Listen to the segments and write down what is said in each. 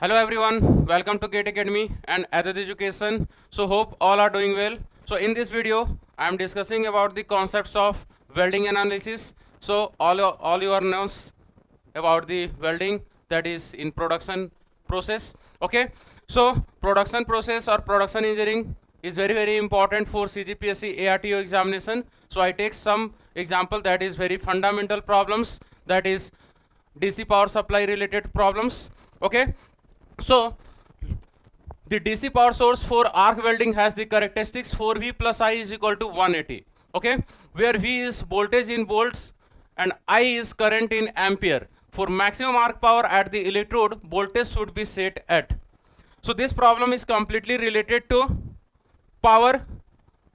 Hello everyone, welcome to Gate Academy and Adit Education. So hope all are doing well. So in this video, I am discussing about the concepts of welding analysis. So all you are knows about the welding, that is in production process. Okay, so production process or production engineering is very important for CGPSC ARTO examination. So I take some example that is very fundamental problems, that is DC power supply related problems. Okay, so the DC power source for arc welding has the characteristics 4V plus I is equal to 180. Okay, where V is voltage in volts and I is current in ampere. For maximum arc power at the electrode, voltage should be set at. So this problem is completely related to power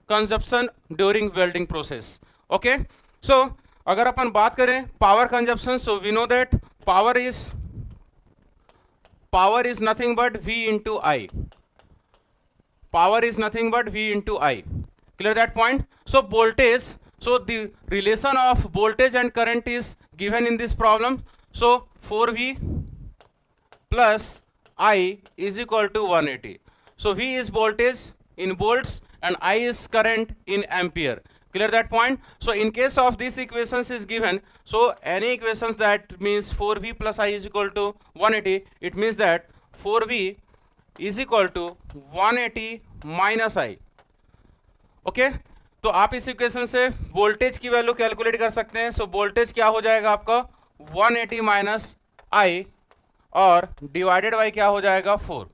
consumption during welding process. Okay, so अगर अपन बात करें power consumption, so we know that power is nothing but V into I. Power is nothing but V into I. Clear that point? So voltage, so the relation of voltage and current is given in this problem. So 4V plus I is equal to 180. So V is voltage in volts and I is current in ampere. Clear that point? So in case of these equations is given, so any equations that means 4V plus I is equal to 180, it means that 4V is equal to 180 minus I. Okay, तो आप इस equation से voltage की value calculate कर सकते हैं. So voltage क्या हो जाएगा आपका 180 माइनस आई और डिवाइडेड बाई क्या हो जाएगा 4.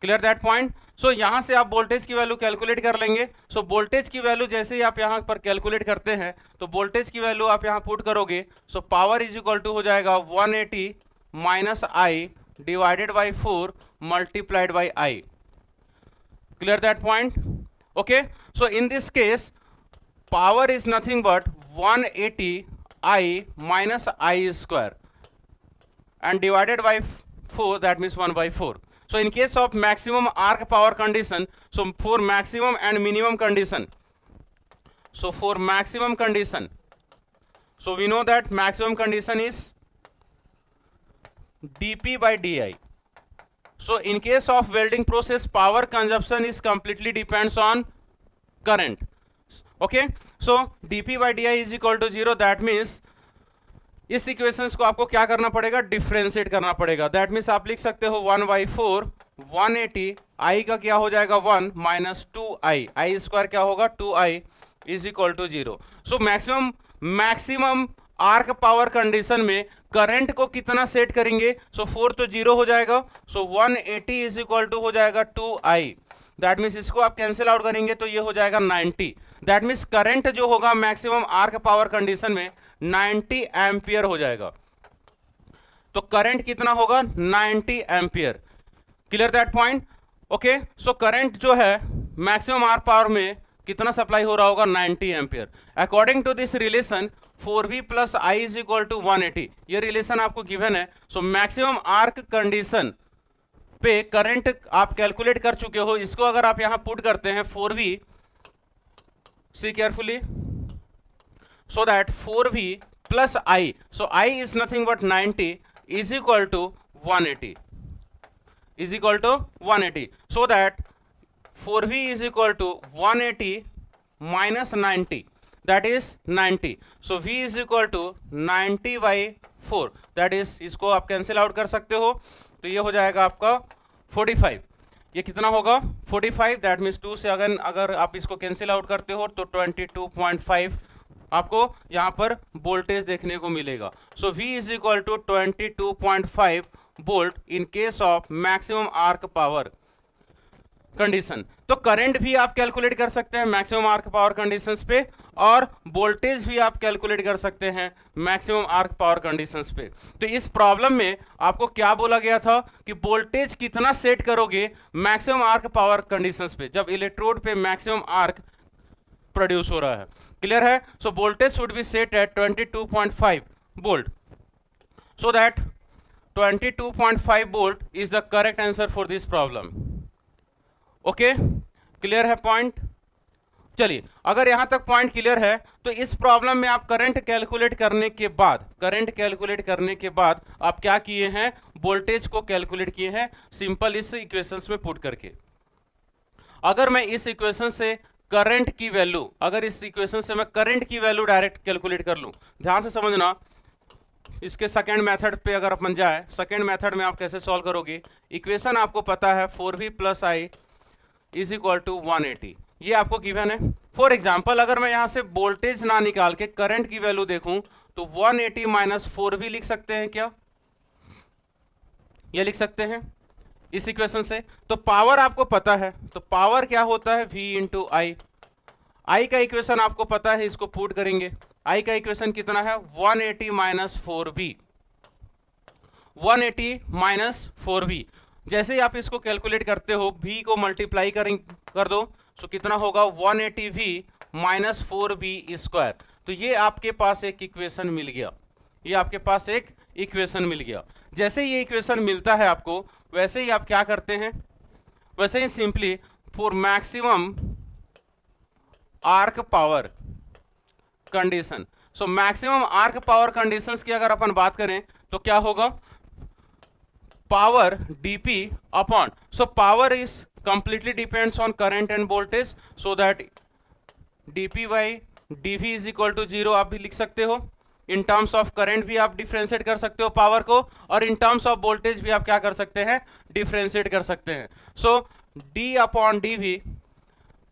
Clear that point? सो यहां से आप वोल्टेज की वैल्यू कैलकुलेट कर लेंगे. सो वोल्टेज की वैल्यू जैसे ही आप यहां पर कैलकुलेट करते हैं तो वोल्टेज की वैल्यू आप यहां पुट करोगे. So power is equal to हो जाएगा 180 minus I divided by 4 multiplied by I. Clear that point? Okay, so in this case power is nothing but 180 I minus I square and divided by 4, that means 1 by 4. So in case of maximum arc power condition, so for maximum and minimum condition, so for maximum condition, so we know that maximum condition is dP by di. So in case of welding process, power consumption is completely depends on current. Okay, so dP by di is equal to 0. that means इस equations को आपको क्या करना पड़ेगा, differentiate करना पड़ेगा. That means आप लिख सकते हो 1 बाई 4 180 आई का क्या हो जाएगा 1 माइनस 2 आई स्क्वायर क्या होगा 2 I is equal to 0. So maximum arc power condition में करंट को कितना सेट करेंगे. सो 4 तो 0 हो जाएगा. सो 180 इज इक्वल टू हो जाएगा 2 आई. दैट मीन्स इसको आप कैंसिल आउट करेंगे तो ये हो जाएगा 90. दैट मीन्स करंट जो होगा मैक्सिमम आर्क पावर कंडीशन में 90 एम्पियर हो जाएगा. तो करंट कितना होगा 90 ampere. Clear that point? Okay, so current जो है मैक्सिमम आर्क पावर में कितना सप्लाई हो रहा होगा 90 ampere. According to this relation 4V plus I is equal to 180, ये रिलेशन आपको गिवन है. सो मैक्सिमम आर्क कंडीशन पे करंट आप कैलकुलेट कर चुके हो. इसको अगर आप यहां पुट करते हैं 4V, see carefully, so that 4V plus I, so I is nothing but 90 is equal to 180, is equal to 180. So that 4V is equal to 180 minus 90, that is 90. So V is equal to 90 by 4, that is इसको आप cancel out कर सकते हो. तो ये हो जाएगा आपका 45. ये कितना होगा 45. दैट मीन्स 2 से अगर आप इसको कैंसिल आउट करते हो तो 22.5 आपको यहाँ पर वोल्टेज देखने को मिलेगा. So V is equal to 22.5 volt in case of maximum arc power condition. तो करंट भी आप कैलकुलेट कर सकते हैं मैक्सिमम आर्क पावर कंडीशंस पे और वोल्टेज भी आप कैलकुलेट कर सकते हैं मैक्सिमम आर्क पावर कंडीशंस पे. तो इस प्रॉब्लम में आपको क्या बोला गया था कि वोल्टेज कितना सेट करोगे मैक्सिमम आर्क पावर कंडीशंस पे जब इलेक्ट्रोड पे मैक्सिमम आर्क प्रोड्यूस हो रहा है. क्लियर है? So voltage should be set at 22.5 volt. So that 22.5 volt is the correct answer for this problem. Okay, clear है पॉइंट? चलिए, अगर यहां तक पॉइंट क्लियर है तो इस प्रॉब्लम में आप करंट कैलकुलेट करने के बाद आप क्या किए हैं, वोल्टेज को कैलकुलेट किए हैं सिंपल इस इक्वेशंस में पुट करके। अगर मैं इस इक्वेशन से करंट की वैल्यू, अगर इस इक्वेशन से मैं करंट की वैल्यू डायरेक्ट कैलकुलेट कर लूं, ध्यान से समझना, इसके सेकेंड मेथड पे अगर अपन जाए, सेकेंड मेथड में आप कैसे सॉल्व करोगे, इक्वेशन आपको पता है 4v + i is equal to 180, ये आपको गिवन है। फॉर एग्जाम्पल अगर मैं यहां से वोल्टेज ना निकाल के करंट की वैल्यू देखूं तो 180 माइनस 4v लिख सकते हैं क्या, ये लिख सकते हैं इस इक्वेशन से। तो पावर आपको पता है, तो पावर क्या होता है, v इंटू आई। आई का इक्वेशन आपको पता है, इसको पुट करेंगे, आई का इक्वेशन कितना है 180 माइनस 4v, 180 माइनस 4v। जैसे ही आप इसको कैलकुलेट करते हो v को मल्टीप्लाई कर दो तो कितना होगा 180v माइनस 4v स्क्वायर। तो ये आपके पास एक इक्वेशन मिल गया, ये आपके पास एक इक्वेशन मिल गया। जैसे ये इक्वेशन मिलता है आपको, वैसे ही आप क्या करते हैं, वैसे ही simply for maximum arc power condition, so maximum arc power conditions की अगर अपन बात करें तो क्या होगा, power dp upon, so power is completely depends on current and voltage, so that dp by dv is equal to 0 आप भी लिख सकते हो। इन टर्म्स ऑफ करंट भी आप डिफ्रेंशिएट कर सकते हो पावर को, और इन टर्म्स ऑफ वोल्टेज भी आप क्या कर सकते हैं, डिफ्रेंशिएट कर सकते हैं। So d upon dv,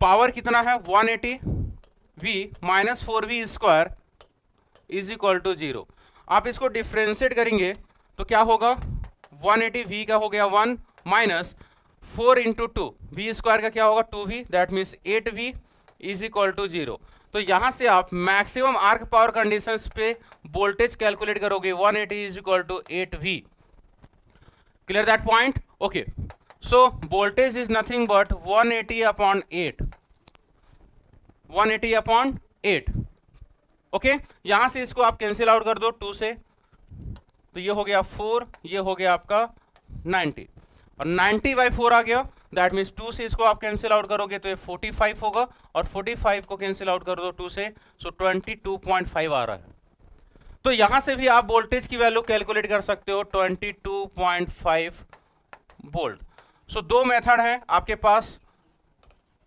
power कितना है 180v minus 4v square is equal to 0। आप इसको डिफ्रेंशिएट करेंगे तो क्या होगा, 180v का हो गया 1 माइनस 4 इंटू 2, v स्क्वायर का क्या होगा 2v, that means 8v is equal to 0। तो यहां से आप मैक्सिमम आर्क पावर कंडीशंस पे वोल्टेज कैलकुलेट करोगे, 180 is equal to 8v। Clear that point, okay. So voltage is nothing but 180 upon 8, 180 upon 8, okay. यहां से इसको आप कैंसिल आउट कर दो 2 से, तो ये हो गया 4, ये हो गया आपका 90, और 90/4 आ गया, दैट मीन्स 2 से इसको आप कैंसिल आउट करोगे तो ये 45 होगा, और 45 को कैंसिल आउट कर दो 2 से, सो 22.5 आ रहा है। तो यहां से भी आप वोल्टेज की वैल्यू कैलकुलेट कर सकते हो 22.5 वोल्ट। सो दो मेथड है आपके पास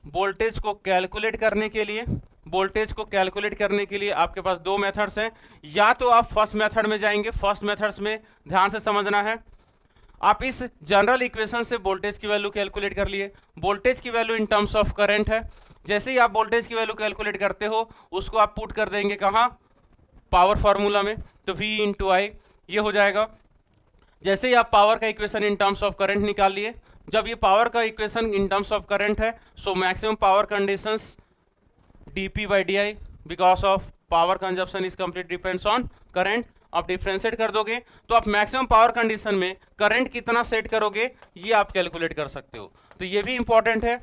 वोल्टेज को कैलकुलेट करने के लिए, वोल्टेज को कैलकुलेट करने के लिए आपके पास दो मेथड्स हैं। या तो आप फर्स्ट मेथड में जाएंगे, फर्स्ट मेथड्स में ध्यान से समझना है, आप इस जनरल इक्वेशन से वोल्टेज की वैल्यू कैलकुलेट कर लिए, वोल्टेज की value in terms of current है। जैसे ही आप वोल्टेज की वैल्यू कैलकुलेट करते हो उसको आप पुट कर देंगे कहाँ, पावर फार्मूला में, तो v इंटू आई ये हो जाएगा। जैसे ही आप पावर का equation in terms of current निकाल लिए, जब ये पावर का equation in terms of current है, so maximum power conditions dp by di because of power consumption is complete depends on current. आप डिफ्रेंशिएट कर दोगे तो आप मैक्सिमम पावर कंडीशन में करंट कितना सेट करोगे ये आप कैलकुलेट कर सकते हो। तो ये भी इंपॉर्टेंट है,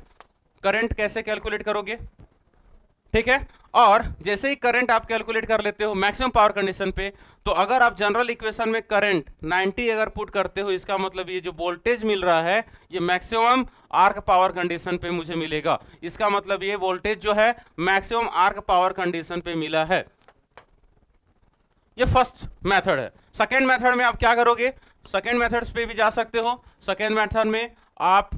करंट कैसे कैलकुलेट करोगे, ठीक है। और जैसे ही करंट आप कैलकुलेट कर लेते हो मैक्सिमम पावर कंडीशन पे, तो अगर आप जनरल इक्वेशन में करंट 90 अगर पुट करते हो, इसका मतलब ये जो वोल्टेज मिल रहा है ये मैक्सिमम आर्क पावर कंडीशन पे मुझे मिलेगा। इसका मतलब ये वोल्टेज जो है मैक्सिमम आर्क पावर कंडीशन पे मिला है। ये फर्स्ट मेथड है। सेकेंड मेथड में आप क्या करोगे, सेकेंड मेथड्स पे भी जा सकते हो। सेकेंड मेथड में आप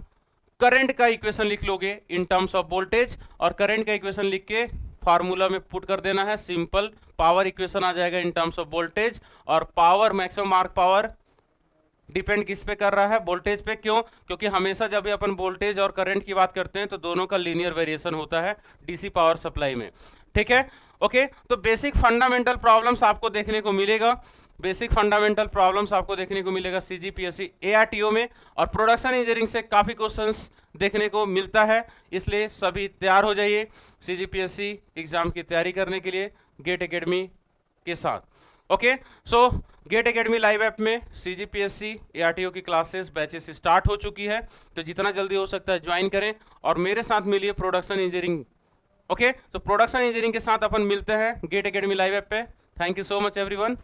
करंट का इक्वेशन लिख लोगे इन टर्म्स ऑफ वोल्टेज, और करंट का इक्वेशन लिख के फार्मूला में पुट कर देना है, सिंपल पावर इक्वेशन आ जाएगा इन टर्म्स ऑफ वोल्टेज। और power maximum arc power depend किस पे कर रहा है, वोल्टेज पे। क्यों, क्योंकि हमेशा जब भी अपन वोल्टेज और करंट की बात करते हैं तो दोनों का लीनियर वेरिएशन होता है डीसी पावर सप्लाई में, ठीक है, ओके। तो बेसिक फंडामेंटल प्रॉब्लम्स आपको देखने को मिलेगा, बेसिक फंडामेंटल प्रॉब्लम्स आपको देखने को मिलेगा सीजीपीएससी एआरटीओ में, और प्रोडक्शन इंजीनियरिंग से काफ़ी क्वेश्चंस देखने को मिलता है। इसलिए सभी तैयार हो जाइए सीजीपीएससी एग्जाम की तैयारी करने के लिए गेट एकेडमी के साथ, ओके। सो गेट एकेडमी लाइव ऐप में सीजीपीएससी एआरटीओ की क्लासेस बैचेस स्टार्ट हो चुकी है, तो जितना जल्दी हो सकता है ज्वाइन करें और मेरे साथ मिलिए प्रोडक्शन इंजीनियरिंग, ओके। तो प्रोडक्शन इंजीनियरिंग के साथ अपन मिलते हैं गेट एकेडमी लाइव ऐप पे। Thank you so much everyone.